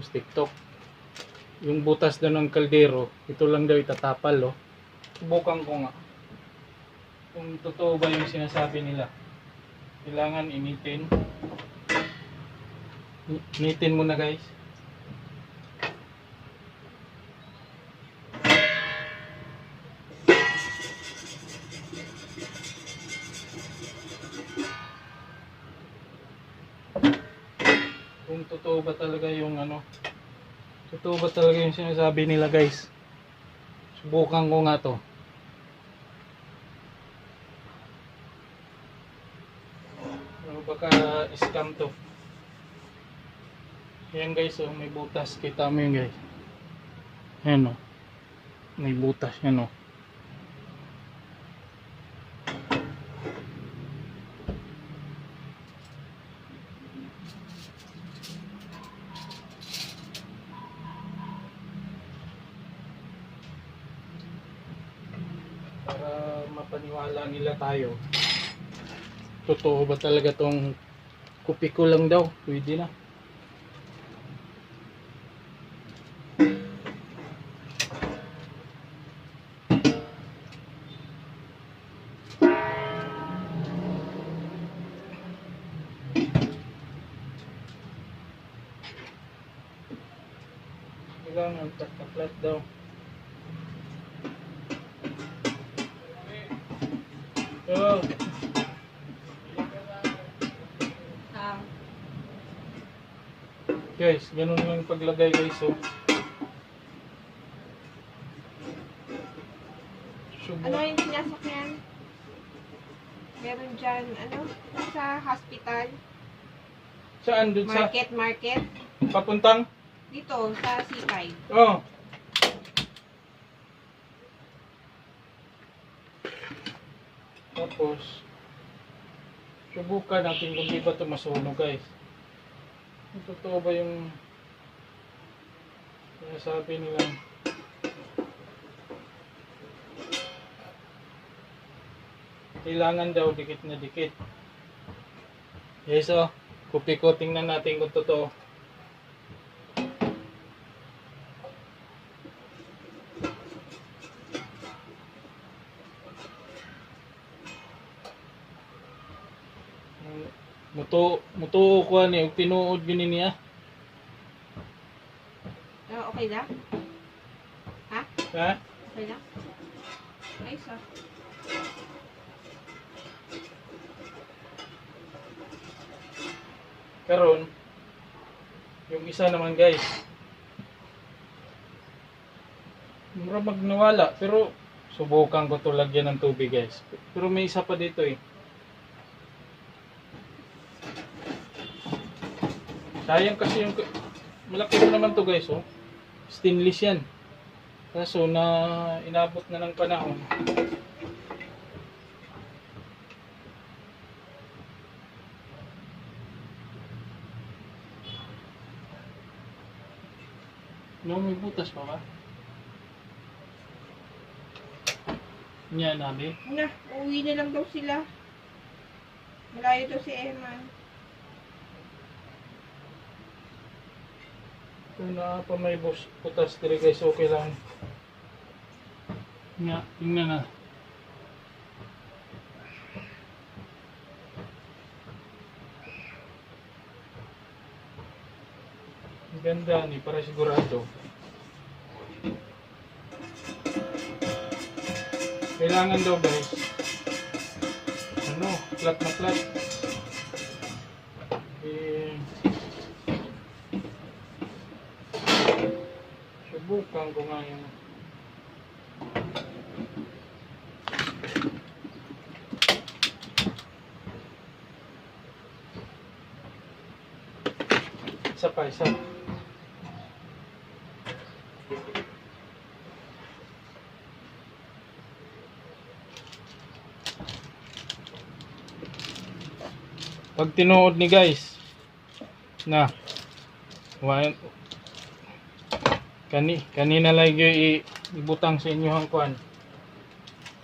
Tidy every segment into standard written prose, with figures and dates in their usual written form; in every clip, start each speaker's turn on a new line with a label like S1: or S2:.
S1: tapos TikTok. Yung butas daw ng kaldero, ito lang daw itatapal, oh. Subukan ko nga. Kung totoo ba yung sinasabi nila. Kailangan initin. Initin muna, guys. Kung totoo ba talaga yung totoo ba talaga yung sinasabi nila, guys. Subukan ko nga to. Baka scam to. Ayan, guys, oh, may butas. Kita mo yun, guys. Ayan, oh. May butas yan, oh. Para mapaniwala nila tayo. Totoo ba talaga tong kupi ko lang daw? Pwede na. Kailangan taklat daw. Oh. Guys, ganun lang yung paglagay, guys, oh.
S2: Ano yung pinasok yan? Meron dyan, sa hospital.
S1: Saan? Doon sa
S2: Market.
S1: papuntang?
S2: Dito, sa C5.
S1: Oh. Tapos, subukan natin kung di ba ito masunog, guys. Totoo ba yung sinasabi nilang kailangan daw dikit na dikit. Yes, oh. Kupi ko, tingnan natin kung totoo. Muto ko ani og tinuod gini niya.
S2: Okay na? Ha?
S1: Ha?
S2: Okay na? Ay, so.
S1: Karon yung isa naman, guys. Mura magnawala, pero subukan ko to lagyan ng tubig, guys. Pero may isa pa dito, eh. Sayang kasi yung malaki pa naman to, guys, oh. Stainless yan. Kaso na inabot na ng panahon. No, may butas pa ba? Yan, nabi.
S2: Na, uwi na lang daw sila. Malayo daw si Eman.
S1: Kung na pa may butas dire, guys, okay lang. Nga, tingnan na. Ang ganda ni, para sigurado. Kailangan daw, guys, flat na flat. Subukan ko nga yung isa pa, isa. Pag tinuod ni, guys, na kanina lang yung ibutang sa inyo ang kuan.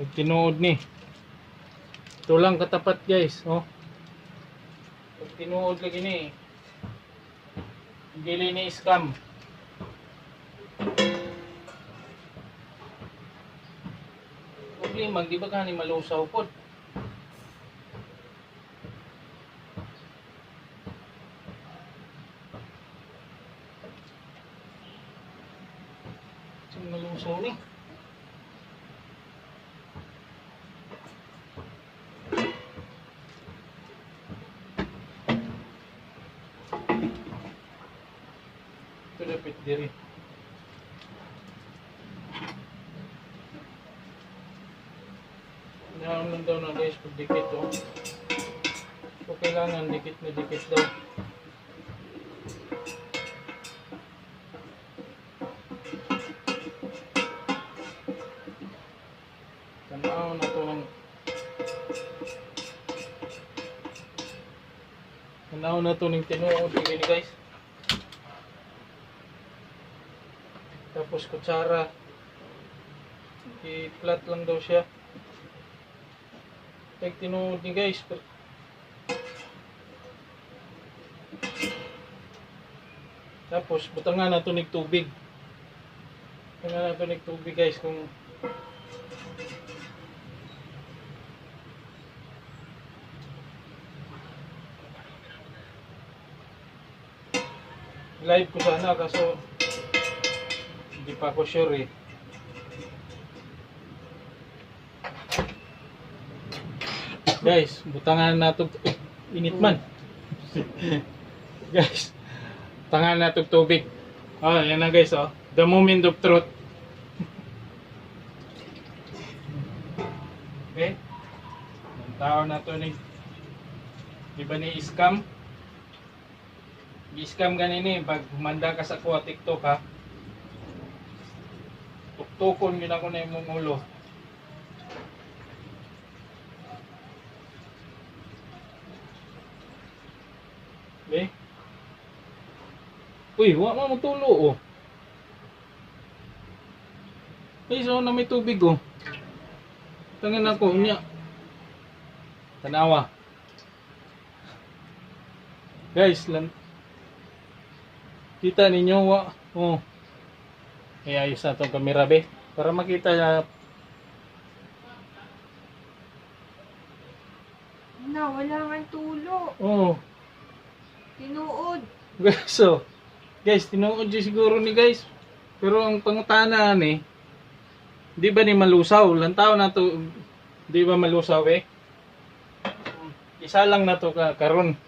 S1: Pag tinuod ni, ito lang katapat, guys, oh. Pag tinuod lagi ni, gili ni scam. problema, di ba kani malusaw po? Saan malusaw ni? Ito dapat diri. Naman daw na guys, pag dikit oh. So kailangan dikit na dikit daw. Tanaw na to ng tinuod ini guys. Tapos kutsara. I-flat lang daw siya. Pag tinuod ni guys. Tapos butangan na ito ng tubig. Butangan na ito ng tubig guys kung live ko sana kaso hindi pa ako sure eh. Guys, butangan na ito. Init man. Guys, butangan na ito tubig. Oh, yan na guys oh. The moment of truth. Okay. Ang tao na ito ni di ba ni scam? I-scam ganini pag manda ka sa kuha TikTok ha. Tuktukon yun ako na yung ulo. Okay. Uy, wala mo tulo oh. Ay, so na may tubig oh. Tangin ako niya. Tanawa. Guys, kita ninyo wa. Oh. Ay ayos na tong camera be para makita na.
S2: Na, wala nga tulo.
S1: Oh.
S2: Tinuod.
S1: Guys, so. Guys, tinuod yun siguro ni guys. Pero ang pangutana ni, di ba ni malusaw? Lantaw na to, di ba malusaw eh? Isa lang na to karon.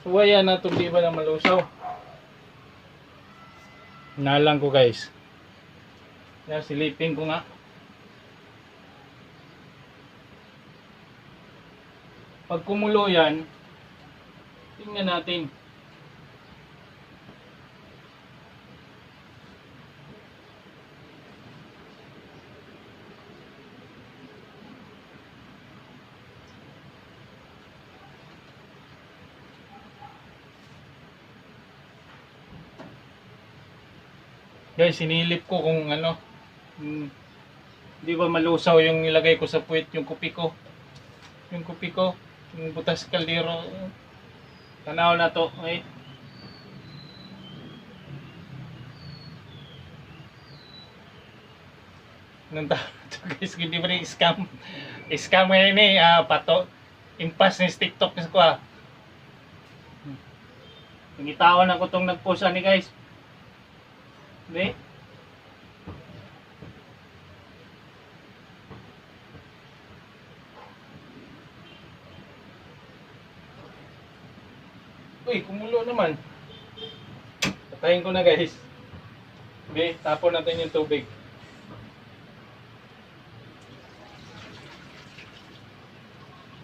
S1: So, waya na to, di ba na malusaw? Nalang ko guys. Yan, silipin ko nga. Pag kumulo yan, tingnan natin. Guys, sinilip ko kung ano, di ba malusaw yung nilagay ko sa puwet, yung kupi ko. Yung kupi ko, yung butas kaldero. Tanaw na to, okay? Nung tao na to guys, hindi ba rin scam? Scam ngayon eh, pato. Impas ni TikTok ko ah. Nangitawan ako itong nag-post ani guys. Hindi? Uy, kumulo naman. Patayin ko na guys. Okay, tapon natin yung tubig.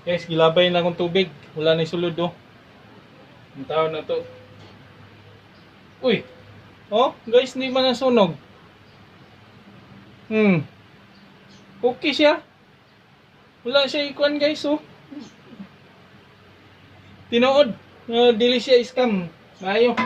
S1: Guys, gilabay na akong tubig. Wala na sulod oh. Ang tao na to. Uy! Oh, guys, hindi man nasunog. Okay siya. Wala siya ikuan guys oh. Tinuod. Dili siya scam. Mayo.